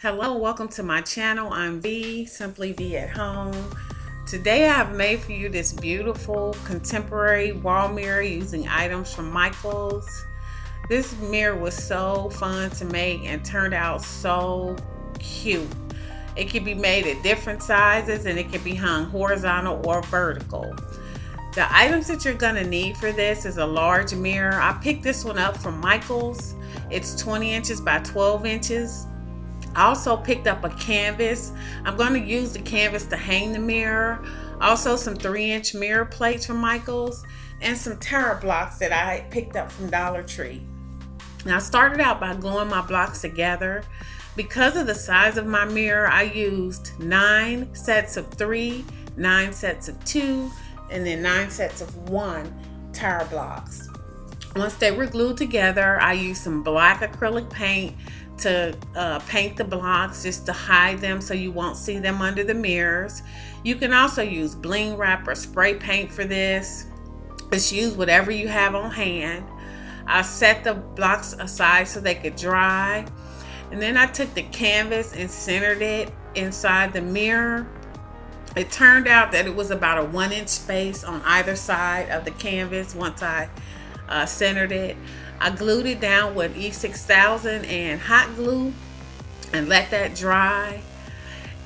Hello, welcome to my channel. I'm V, Simply V at Home. Today I have made for you this beautiful contemporary wall mirror using items from Michaels. This mirror was so fun to make and turned out so cute. It can be made at different sizes and it can be hung horizontal or vertical. The items that you're gonna need for this is a large mirror. I picked this one up from Michaels. It's 20 inches by 12 inches. I also picked up a canvas. I'm going to use the canvas to hang the mirror. Also some 3-inch mirror plates from Michaels and some terra blocks that I picked up from Dollar Tree. Now I started out by gluing my blocks together. Because of the size of my mirror, I used 9 sets of 3, 9 sets of 2, and then 9 sets of 1 terra blocks. Once they were glued together, I used some black acrylic paint to paint the blocks just to hide them so you won't see them under the mirrors. You can also use bling wrap or spray paint for this. Just use whatever you have on hand. I set the blocks aside so they could dry, and then I took the canvas and centered it inside the mirror. It turned out that it was about a 1-inch space on either side of the canvas. Once I centered it, I glued it down with E6000 and hot glue and let that dry,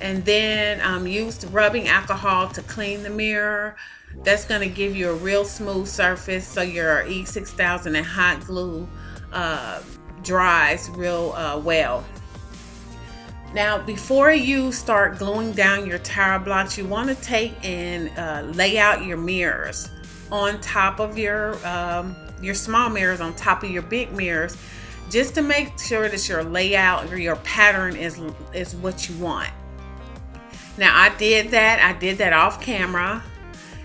and then used rubbing alcohol to clean the mirror. That's going to give you a real smooth surface so your E6000 and hot glue dries real well. Now before you start gluing down your terra blocks, you want to take and lay out your mirrors on top of your small mirrors on top of your big mirrors, just to make sure that your layout or your pattern is what you want. Now I did that off camera,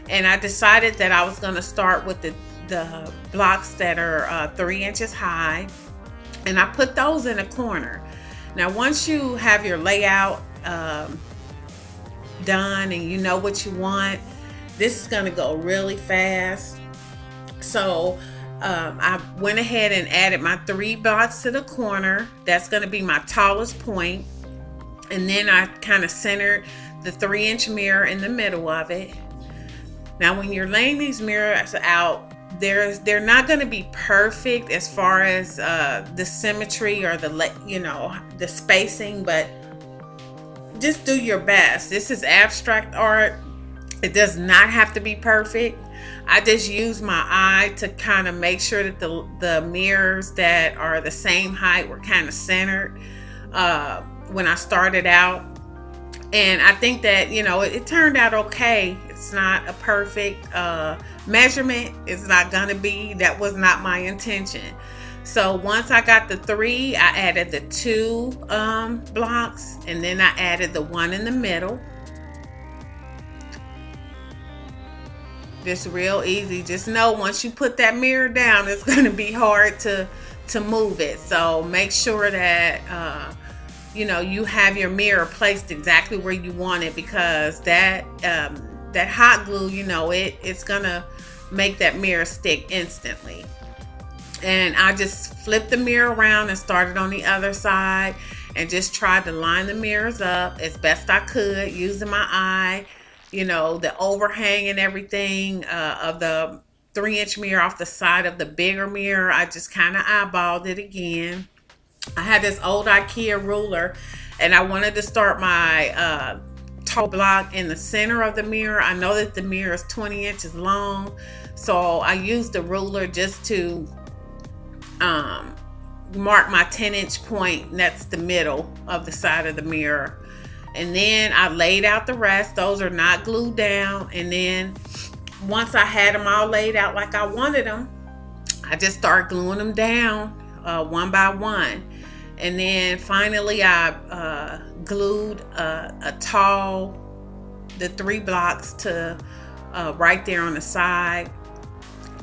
and I decided that I was going to start with the blocks that are 3 inches high, and I put those in a corner. Now once you have your layout done and you know what you want, this is going to go really fast. So I went ahead and added my 3 blocks to the corner. That's going to be my tallest point. And then I kind of centered the 3-inch mirror in the middle of it. Now when you're laying these mirrors out, they're not going to be perfect as far as the symmetry or the spacing, but just do your best. This is abstract art. It does not have to be perfect. I just use my eye to kind of make sure that the mirrors that are the same height were kind of centered when I started out. And I think that, it turned out okay. It's not a perfect measurement. It's not going to be. That was not my intention. So once I got the 3, I added the 2 blocks, and then I added the 1 in the middle. Just real easy. Just know once you put that mirror down, it's going to be hard to move it. So make sure that you have your mirror placed exactly where you want it, because that hot glue, it's gonna make that mirror stick instantly. And I just flipped the mirror around and started on the other side and just tried to line the mirrors up as best I could using my eye. The overhang and everything of the 3-inch mirror off the side of the bigger mirror, I just kind of eyeballed it again. I had this old IKEA ruler, and I wanted to start my tall block in the center of the mirror. I know that the mirror is 20 inches long, so I used the ruler just to mark my 10-inch point, and that's the middle of the side of the mirror. And then I laid out the rest. Those are not glued down. And then once I had them all laid out like I wanted them, I just started gluing them down one by one. And then finally I glued the 3 blocks to right there on the side.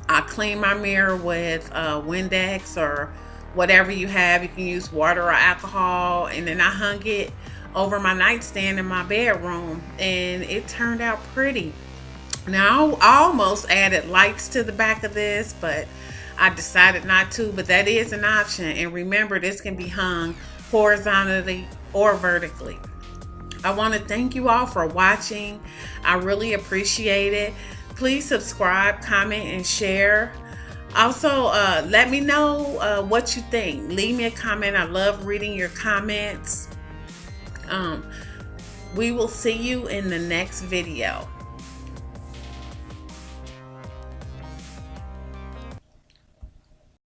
I cleaned my mirror with Windex or whatever you have. You can use water or alcohol. And then I hung it over my nightstand in my bedroom, and it turned out pretty. Now I almost added lights to the back of this, but I decided not to, but that is an option. And remember, this can be hung horizontally or vertically. I want to thank you all for watching. I really appreciate it. Please subscribe, comment, and share. Also, let me know what you think. Leave me a comment. I love reading your comments. We will see you in the next video.